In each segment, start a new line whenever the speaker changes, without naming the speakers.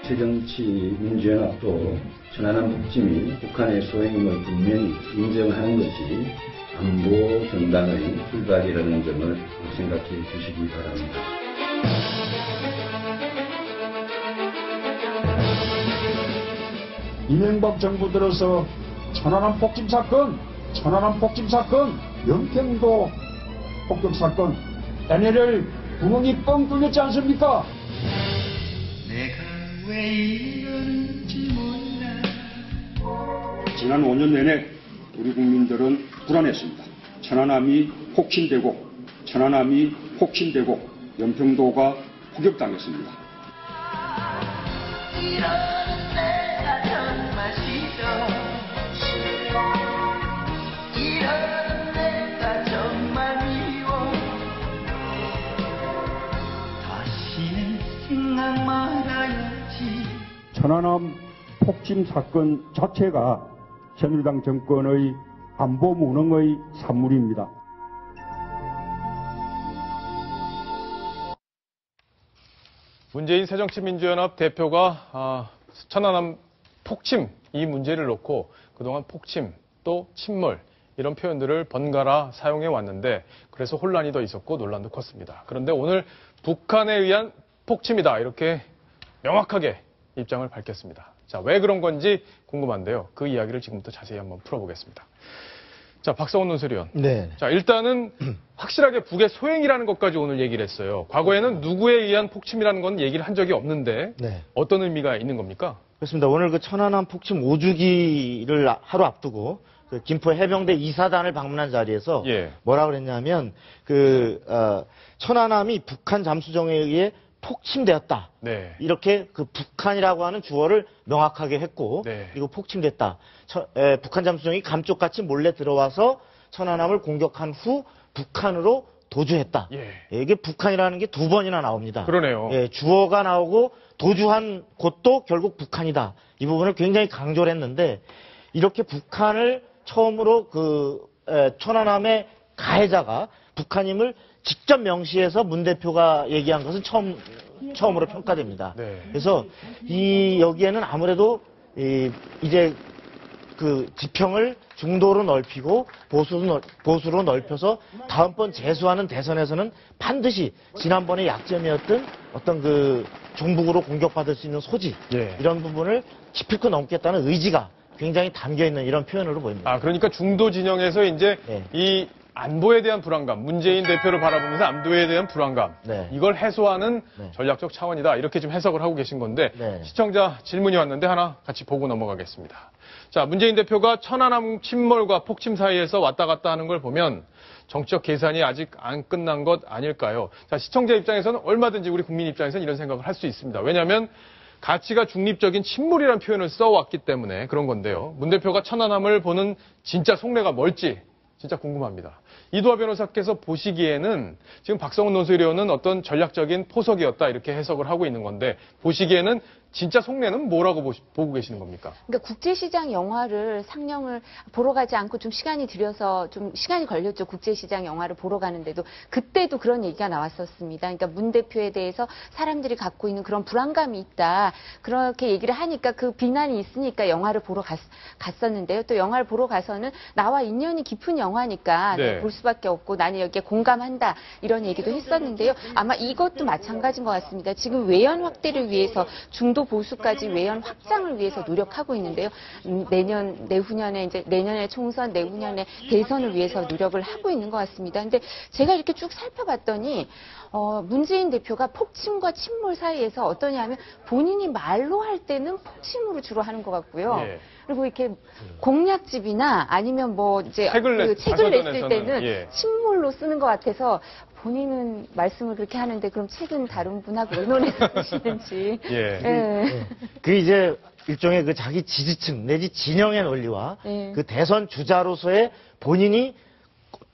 새정치민주연합도 천안함 북침이 북한의 소행임을 분명히 인정하는 것이 안보 전당의 출발이라는 점을 생각해 주시기 바랍니다.
이명박 정부 들어서 천안함 폭침 사건, 연평도 폭격 사건, NLL 구멍이 뻥 뚫렸지 않습니까?
내가 왜 이러는지 몰라.
지난 5년 내내 우리 국민들은 불안했습니다. 천안함이 폭침되고 연평도가 폭격당했습니다.
이러는 내가 정말 싫어. 이러는 내가 정말 미워. 다시는 생각 말아야지.
천안함 폭침 사건 자체가 새누리당 정권의 안보 무능의 산물입니다.
문재인 새정치민주연합 대표가 천안함 폭침 이 문제를 놓고 그동안 폭침 또 침몰 이런 표현들을 번갈아 사용해 왔는데 그래서 혼란이 더 있었고 논란도 컸습니다. 그런데 오늘 북한에 의한 폭침이다 이렇게 명확하게 입장을 밝혔습니다. 자, 왜 그런 건지 궁금한데요. 그 이야기를 지금부터 자세히 한번 풀어보겠습니다. 자, 박성원 논설위원.
네.
자, 일단은 확실하게 북의 소행이라는 것까지 오늘 얘기를 했어요. 과거에는 누구에 의한 폭침이라는 건 얘기를 한 적이 없는데
네.
어떤 의미가 있는 겁니까?
그렇습니다. 오늘 그 천안함 폭침 5주기를 하루 앞두고 그 김포 해병대 2사단을 방문한 자리에서
예.
뭐라 그랬냐면 천안함이 북한 잠수정에 의해 폭침되었다.
네.
이렇게 그 북한이라고 하는 주어를 명확하게 했고
네.
그리고 폭침됐다. 북한 잠수정이 감쪽같이 몰래 들어와서 천안함을 공격한 후 북한으로 도주했다.
예.
이게 북한이라는 게 두 번이나 나옵니다.
그러네요.
예, 주어가 나오고 도주한 곳도 결국 북한이다. 이 부분을 굉장히 강조를 했는데 이렇게 북한을 처음으로 천안함의 가해자가 북한임을 직접 명시해서 문 대표가 얘기한 것은 처음으로 평가됩니다.
네.
그래서 여기에는 아무래도 이제 그 지평을 중도로 넓히고 보수로 넓혀서 다음번 재수하는 대선에서는 반드시 지난번에 약점이었던 어떤 그 종북으로 공격받을 수 있는 소지
예.
이런 부분을 기필코 넘겠다는 의지가 굉장히 담겨 있는 이런 표현으로 보입니다.
아, 그러니까 중도 진영에서 이제
네.
이 안보에 대한 불안감, 문재인 대표를 바라보면서 안보에 대한 불안감,
네.
이걸 해소하는
네.
전략적 차원이다. 이렇게 좀 해석을 하고 계신 건데
네.
시청자 질문이 왔는데 하나 같이 보고 넘어가겠습니다. 자, 문재인 대표가 천안함 침몰과 폭침 사이에서 왔다 갔다 하는 걸 보면 정치적 계산이 아직 안 끝난 것 아닐까요? 자, 시청자 입장에서는 얼마든지 우리 국민 입장에서는 이런 생각을 할 수 있습니다. 왜냐하면 가치가 중립적인 침몰이라는 표현을 써왔기 때문에 그런 건데요. 문 대표가 천안함을 보는 진짜 속내가 뭘지 진짜 궁금합니다. 이두화 변호사께서 보시기에는 지금 박성훈 논설위원은 어떤 전략적인 포석이었다 이렇게 해석을 하고 있는 건데 보시기에는 진짜 속내는 뭐라고 보고 계시는 겁니까?
그러니까 국제시장 영화를 상영을 보러 가지 않고 좀 시간이 들여서 좀 시간이 걸렸죠. 국제시장 영화를 보러 가는데도 그때도 그런 얘기가 나왔었습니다. 그러니까 문 대표에 대해서 사람들이 갖고 있는 그런 불안감이 있다. 그렇게 얘기를 하니까 그 비난이 있으니까 영화를 보러 갔었는데요. 또 영화를 보러 가서는 나와 인연이 깊은 영화니까
네.
볼 수밖에 없고 나는 여기에 공감한다. 이런 얘기도 했었는데요. 아마 이것도 마찬가지인 것 같습니다. 지금 외연 확대를 위해서 중도 보수까지 외연 확장을 위해서 노력하고 있는데요. 내년에 총선, 내후년에 대선을 위해서 노력을 하고 있는 것 같습니다. 근데 제가 이렇게 쭉 살펴봤더니 문재인 대표가 폭침과 침몰 사이에서 어떠냐면 본인이 말로 할 때는 폭침으로 주로 하는 것 같고요.
예.
그리고 이렇게 공약집이나 아니면 뭐 이제
책을
냈을 때는
예.
침몰로 쓰는 것 같아서 본인은 말씀을 그렇게 하는데 그럼 책은 다른 분하고 의논해서 쓰시는지.
예.
예.
그 이제 일종의 그 자기 지지층 내지 진영의 논리와
예.
그 대선 주자로서의 본인이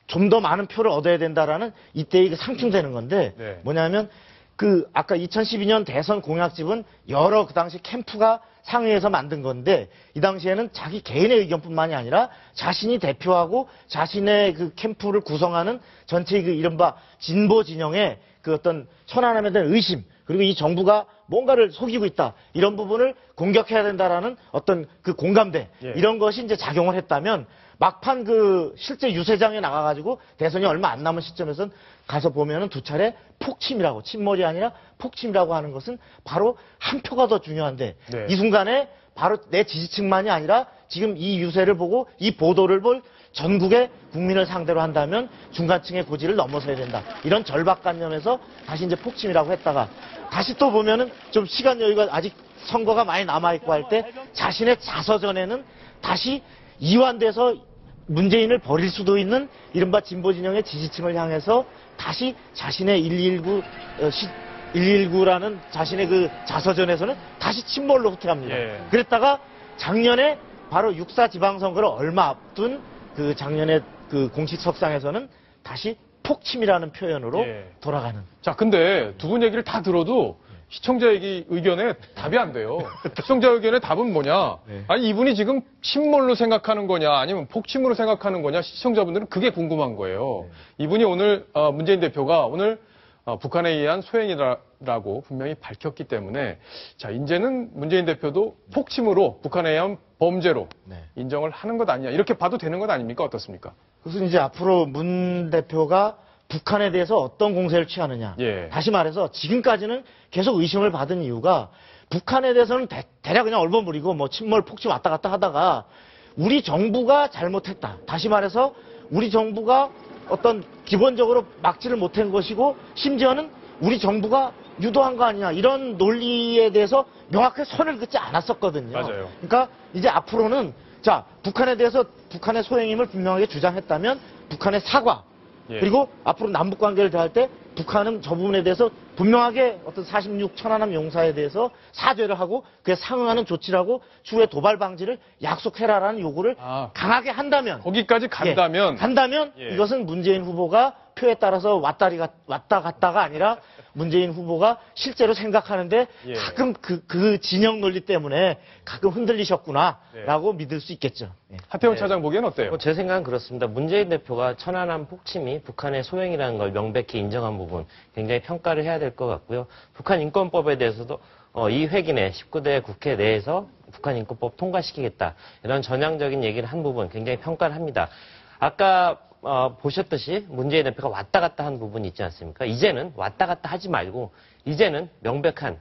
좀 더 많은 표를 얻어야 된다라는 이때의 그 상충되는 건데
네.
뭐냐면 그 아까 2012년 대선 공약집은 여러 그 당시 캠프가 상의해서 만든 건데 이 당시에는 자기 개인의 의견뿐만이 아니라 자신이 대표하고 자신의 그 캠프를 구성하는 전체의 그 이른바 진보 진영의 그 어떤 천안함에 대한 의심 그리고 이 정부가 뭔가를 속이고 있다. 이런 부분을 공격해야 된다라는 어떤 그 공감대
예.
이런 것이 이제 작용을 했다면 막판 그 실제 유세장에 나가가지고 대선이 얼마 안 남은 시점에선 가서 보면은 두 차례 폭침이라고 침몰이 아니라 폭침이라고 하는 것은 바로 한 표가 더 중요한데
네.
이 순간에 바로 내 지지층만이 아니라 지금 이 유세를 보고 이 보도를 볼 전국의 국민을 상대로 한다면 중간층의 고지를 넘어서야 된다. 이런 절박관념에서 다시 이제 폭침이라고 했다가 다시 또 보면은 좀 시간 여유가 아직 선거가 많이 남아있고 할 때 자신의 자서전에는 다시 이완돼서 문재인을 버릴 수도 있는 이른바 진보진영의 지지층을 향해서 다시 자신의 119라는 자신의 그 자서전에서는 다시 침몰로 후퇴합니다.
예.
그랬다가 작년에 바로 6.4 지방선거를 얼마 앞둔 그 작년에 그 공식석상에서는 다시 폭침이라는 표현으로
예.
돌아가는.
자, 근데 두 분 얘기를 다 들어도 시청자 의견에 답이 안 돼요. 시청자 의견의 답은 뭐냐?
네.
아니, 이분이 지금 침몰로 생각하는 거냐, 아니면 폭침으로 생각하는 거냐, 시청자분들은 그게 궁금한 거예요. 이분이 오늘, 문재인 대표가 오늘 북한에 의한 소행이라고 분명히 밝혔기 때문에, 자, 이제는 문재인 대표도 폭침으로 북한에 의한 범죄로
네.
인정을 하는 것 아니냐, 이렇게 봐도 되는 것 아닙니까? 어떻습니까?
그래서 이제 앞으로 문 대표가 북한에 대해서 어떤 공세를 취하느냐.
예.
다시 말해서 지금까지는 계속 의심을 받은 이유가 북한에 대해서는 대략 그냥 얼버무리고 뭐 침몰 폭침 왔다 갔다 하다가 우리 정부가 잘못했다. 다시 말해서 우리 정부가 어떤 기본적으로 막지를 못한 것이고 심지어는 우리 정부가 유도한 거 아니냐. 이런 논리에 대해서 명확하게 선을 긋지 않았었거든요.
맞아요.
그러니까 이제 앞으로는 자, 북한에 대해서 북한의 소행임을 분명하게 주장했다면 북한의 사과
예.
그리고 앞으로 남북 관계를 대할 때 북한은 저 부분에 대해서 분명하게 어떤 46 천안함 용사에 대해서 사죄를 하고 그에 상응하는 조치를 하고 추후에 도발 방지를 약속해라라는 요구를 강하게 한다면
거기까지 간다면
간다면 이것은 문재인 후보가 표에 따라서 왔다 갔다가 아니라 문재인 후보가 실제로 생각하는데 가끔 그 진영 논리 때문에 가끔 흔들리셨구나라고 믿을 수 있겠죠.
하태원 차장 보기엔 어때요?
제 생각은 그렇습니다. 문재인 대표가 천안함 폭침이 북한의 소행이라는 걸 명백히 인정한 부분 굉장히 평가를 해야 될 것 같고요. 북한 인권법에 대해서도 이 회기내 19대 국회 내에서 북한 인권법 통과시키겠다. 이런 전향적인 얘기를 한 부분 굉장히 평가를 합니다. 아까 보셨듯이 문재인 대표가 왔다 갔다 한 부분이 있지 않습니까? 이제는 왔다 갔다 하지 말고 이제는 명백한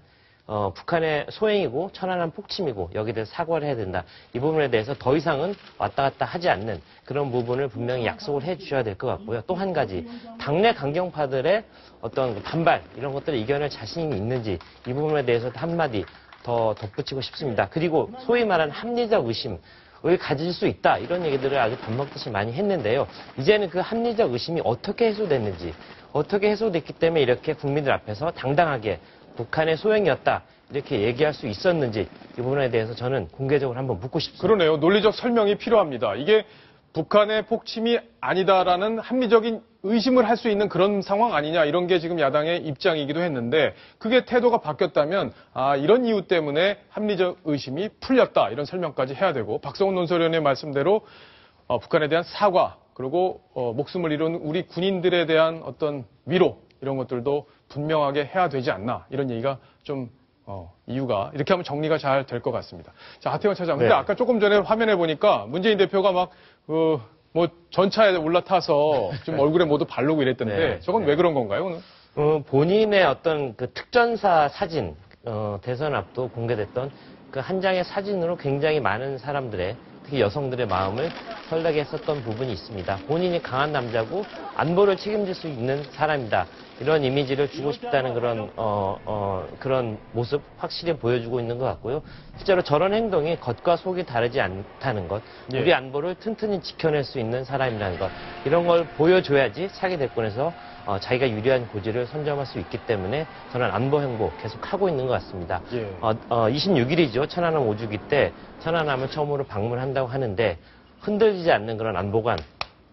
북한의 소행이고 천안함 폭침이고 여기에 대해서 사과를 해야 된다. 이 부분에 대해서 더 이상은 왔다 갔다 하지 않는 그런 부분을 분명히 약속을 해 주셔야 될 것 같고요. 또 한 가지 당내 강경파들의 어떤 반발 이런 것들을 이겨낼 자신이 있는지 이 부분에 대해서도 한마디 더 덧붙이고 싶습니다. 그리고 소위 말하는 합리적 의심 을 가질 수 있다 이런 얘기들을 아주 밥 먹듯이 많이 했는데요. 이제는 그 합리적 의심이 어떻게 해소됐는지 어떻게 해소됐기 때문에 이렇게 국민들 앞에서 당당하게 북한의 소행이었다 이렇게 얘기할 수 있었는지 이 부분에 대해서 저는 공개적으로 한번 묻고 싶습니다.
그러네요. 논리적 설명이 필요합니다. 이게 북한의 폭침이 아니다라는 합리적인 의심을 할 수 있는 그런 상황 아니냐 이런 게 지금 야당의 입장이기도 했는데 그게 태도가 바뀌었다면 이런 이유 때문에 합리적 의심이 풀렸다 이런 설명까지 해야 되고 박성훈 논설위원의 말씀대로 북한에 대한 사과 그리고 목숨을 잃은 우리 군인들에 대한 어떤 위로 이런 것들도 분명하게 해야 되지 않나 이런 얘기가 좀 이유가 이렇게 하면 정리가 잘 될 것 같습니다. 자, 하태원 차장. 근데 아까 조금 전에 화면에 보니까 문재인 대표가 막 전차에 올라타서 좀 얼굴에 모두 바르고 이랬던데 저건 왜 그런 건가요, 오늘?
본인의 어떤 그 특전사 사진, 대선 앞도 공개됐던 그 한 장의 사진으로 굉장히 많은 사람들의 특히 여성들의 마음을 설레게 했었던 부분이 있습니다. 본인이 강한 남자고 안보를 책임질 수 있는 사람이다. 이런 이미지를 주고 싶다는 그런 모습 확실히 보여주고 있는 것 같고요. 실제로 저런 행동이 겉과 속이 다르지 않다는 것, 우리 안보를 튼튼히 지켜낼 수 있는 사람이라는 것, 이런 걸 보여줘야지 차기 대권에서 자기가 유리한 고지를 선점할 수 있기 때문에 저는 안보 행보 계속 하고 있는 것 같습니다. 26일이죠. 천안함 5주기 때 천안함을 처음으로 방문한다고 하는데 흔들리지 않는 그런 안보관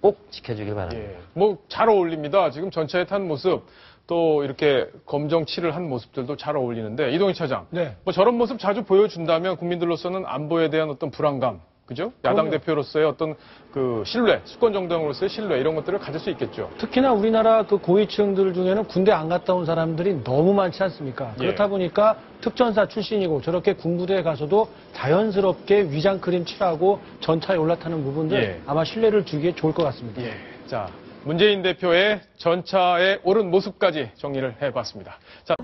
꼭 지켜주길 바랍니다.
잘 어울립니다. 지금 전차에 탄 모습 또 이렇게 검정 칠을 한 모습들도 잘 어울리는데 이동희 차장. 저런 모습 자주 보여준다면 국민들로서는 안보에 대한 어떤 불안감 그죠? 야당
그럼요.
대표로서의 어떤 그 신뢰, 수권 정당으로서의 신뢰 이런 것들을 가질 수 있겠죠.
특히나 우리나라 그 고위층들 중에는 군대 안 갔다 온 사람들이 너무 많지 않습니까?
예.
그렇다 보니까 특전사 출신이고 저렇게 군부대에 가서도 자연스럽게 위장크림 칠하고 전차에 올라타는 부분들
예.
아마 신뢰를 주기에 좋을 것 같습니다.
예. 자, 문재인 대표의 전차에 오른 모습까지 정리를 해봤습니다. 자.